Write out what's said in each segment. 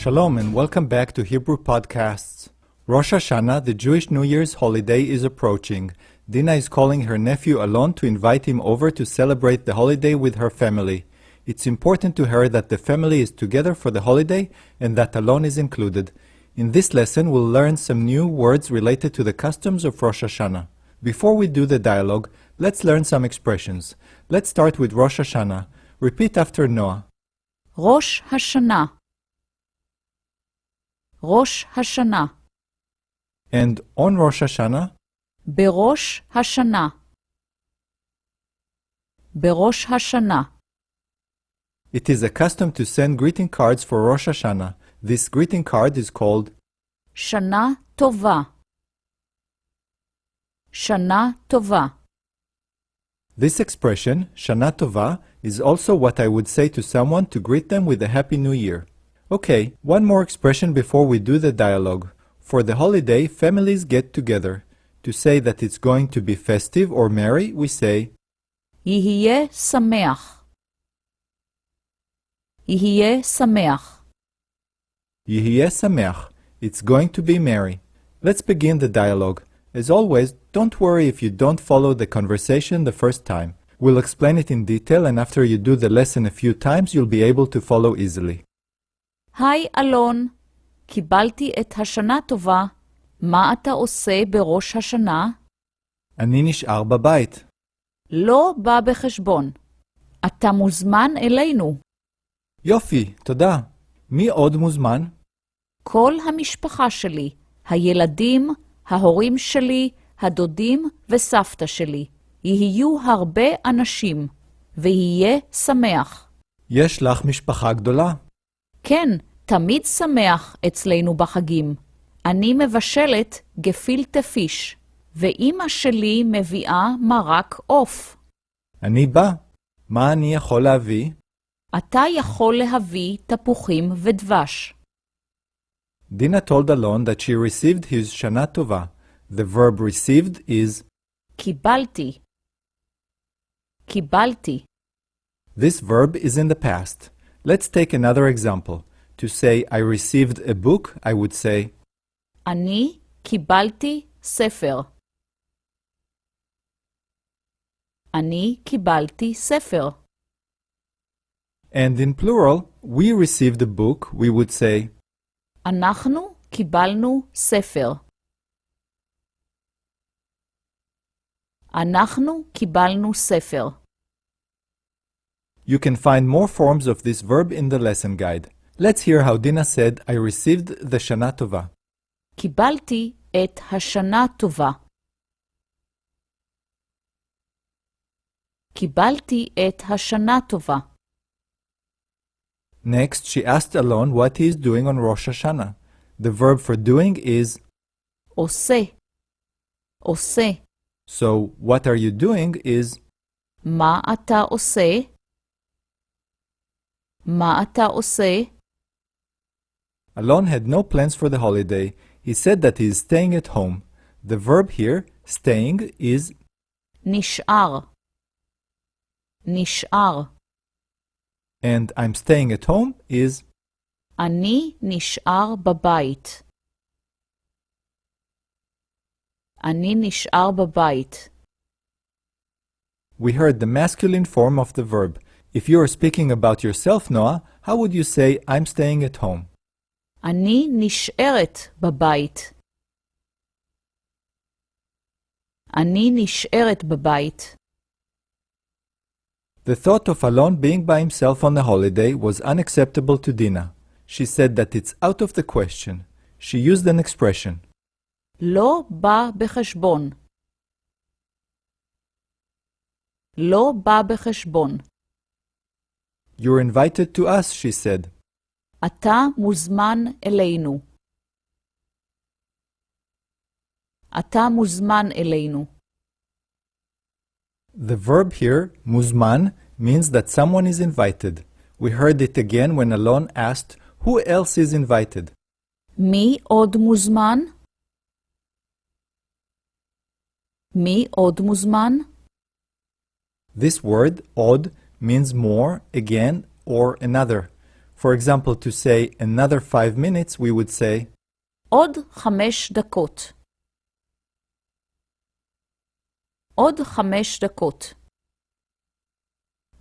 Shalom and welcome back to Hebrew Podcasts. Rosh Hashanah, the Jewish New Year's holiday, is approaching. Dina is calling her nephew Alon to invite him over to celebrate the holiday with her family. It's important to her that the family is together for the holiday and that Alon is included. In this lesson, we'll learn some new words related to the customs of Rosh Hashanah. Before we do the dialogue, let's learn some expressions. Let's start with Rosh Hashanah. Repeat after Noah. ראש השנה. ראש השנה. And on Rosh Hashanah, בראש השנה. בראש השנה. it is a custom to send greeting cards for Rosh Hashanah. This greeting card is called שנה טובה. שנה טובה. This expression, Shana Tova, is also what I would say to someone to greet them with a Happy New Year. Okay, one more expression before we do the dialogue. For the holiday, families get together. To say that it's going to be festive or merry, we say יהיה שמח. יהיה שמח. Yihiyeh Sameach. It's going to be merry. Let's begin the dialogue. As always, don't worry if you don't follow the conversation the first time. We'll explain it in detail, and after you do the lesson a few times, you'll be able to follow easily. היי אלון, קיבלתי את השנה טובה. מה אתה עושה בראש השנה? אני נשאר בבית. לא בא בחשבון. אתה מוזמן אלינו. יופי, תודה. מי עוד מוזמן? כל המשפחה שלי, הילדים, ההורים שלי, הדודים וסבתא שלי. יהיו הרבה אנשים, ויהיה שמח. יש לך משפחה גדולה. כן, תמיד שמח אצלנו בחגים. אני מבשלת גפילטה פיש, ואמא שלי מביאה מרק עוף. אני בא. מה אני יכול להביא? אתה יכול להביא תפוחים ודבש. Dina told Alon that she received his Shana Tova. The verb received is קיבלתי. קיבלתי. This verb is in the past. Let's take another example. To say I received a book, I would say אני קיבלתי ספר. אני קיבלתי ספר. and in plural, we received a book, we would say אנחנו קיבלנו ספר. אנחנו קיבלנו ספר. You can find more forms of this verb in the lesson guide. Let's hear how Dina said, I received the Shana Tova. קיבלתי את השנה טובה. קיבלתי את השנה טובה. Next, she asked Alon what he is doing on Rosh Hashanah. The verb for doing is עושה. עושה. so what are you doing is מה אתה עושה? מה אתה עושה? Alon had no plans for the holiday. He said that he is staying at home. The verb here, staying, is נשאר. נשאר. and I'm staying at home is אני נשאר בבית. אני נשאר בבית. we heard the masculine form of the verb. If you are speaking about yourself, Noah, how would you say I'm staying at home? אני נשארת בבית. אני נשארת בבית. The thought of Alon being by himself on the holiday was unacceptable to Dina. She said that it's out of the question. She used an expression. לא בא בחשבון. לא בא בחשבון. You're invited to us, she said. אתה מוזמן אלינו. אתה מוזמן אלינו. The verb here, muzman, means that someone is invited. We heard it again when Alon asked, who else is invited? מי עוד מוזמן? מי עוד מוזמן? This word, od, means more, again, or another. For example, to say another 5 minutes, we would say עוד 5 דקות. עוד 5 דקות.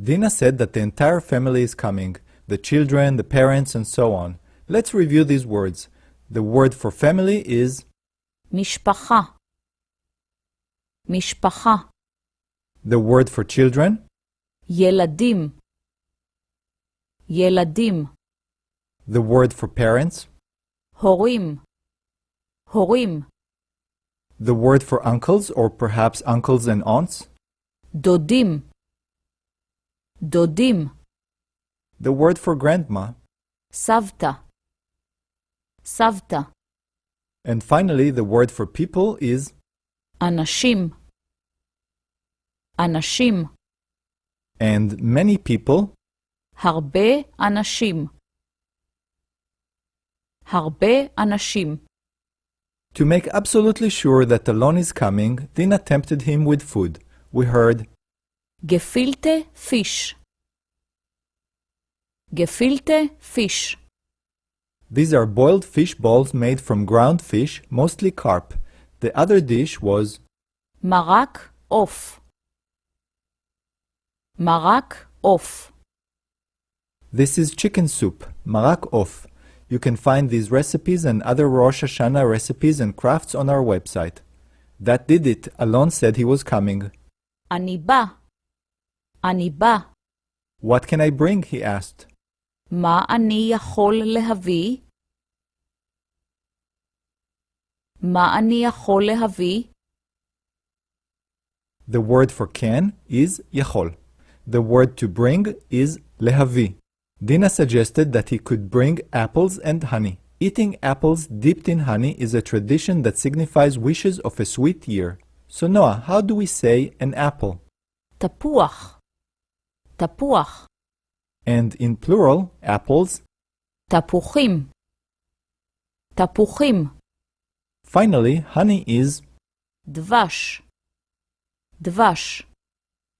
Dina said that the entire family is coming, the children, the parents, and so on. Let's review these words. The word for family is משפחה. משפחה. the word for children, ילדים. ילדים. the word for parents, הורים. הורים. the word for uncles or perhaps uncles and aunts, דודים. דודים. the word for grandma, סבתא. סבתא. and finally the word for people is אנשים. אנשים. and many people, הרבה אנשים. הרבה אנשים. To make absolutely sure that Alon is coming, Dina tempted him with food. We heard גפילטה פיש. גפילטה פיש. these are boiled fish balls made from ground fish, mostly carp. The other dish was מרק עוף. מרק עוף. this is chicken soup, marak of. You can find these recipes and other Rosh Hashanah recipes and crafts on our website. That did it. Alon said he was coming. אני בא. אני בא. What can I bring? He asked. מה אני יכול להביא? מה אני יכול להביא? The word for can is yachol. The word to bring is lehavi. Dina suggested that he could bring apples and honey. Eating apples dipped in honey is a tradition that signifies wishes of a sweet year. So Noah, how do we say an apple? תפוח. תפוח. And in plural, apples. תפוחים. תפוחים. Finally, honey is. דבש. דבש.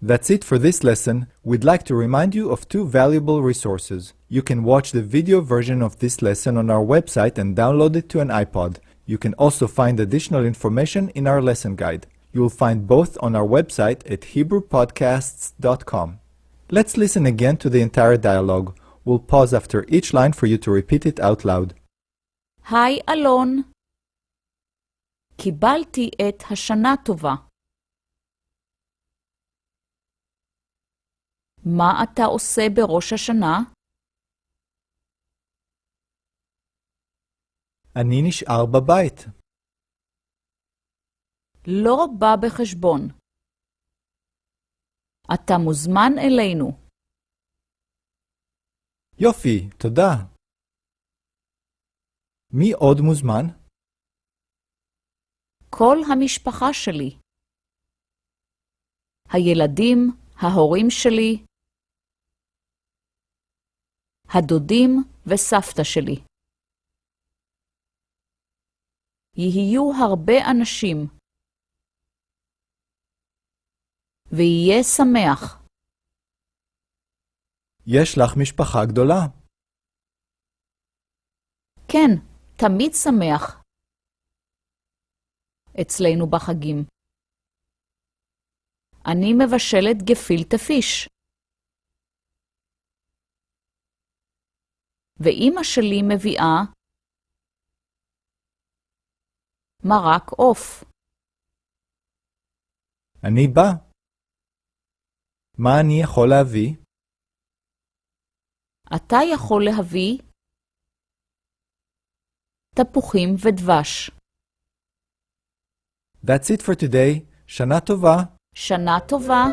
That's it for this lesson. We'd like to remind you of 2 valuable resources. You can watch the video version of this lesson on our website and download it to an iPod. You can also find additional information in our lesson guide. You will find both on our website at HebrewPodcasts.com. Let's listen again to the entire dialogue. We'll pause after each line for you to repeat it out loud. היי אלון. קיבלתי את השנה טובה. מה אתה עושה בראש השנה? אני נשאר בבית. לא בא בחשבון. אתה מוזמן אלינו. יופי, תודה. מי עוד מוזמן? כל המשפחה שלי. הילדים, ההורים שלי, הדודים וסבתא שלי. יהיו הרבה אנשים. ויהיה שמח. יש לך משפחה גדולה. כן, תמיד שמח. אצלנו בחגים. אני מבשלת גפילטה פיש. ואמא שלי מביאה מרק עוף. אני בא. מה אני יכול להביא? אתה יכול להביא תפוחים ודבש. That's it for today. שנה טובה. שנה טובה.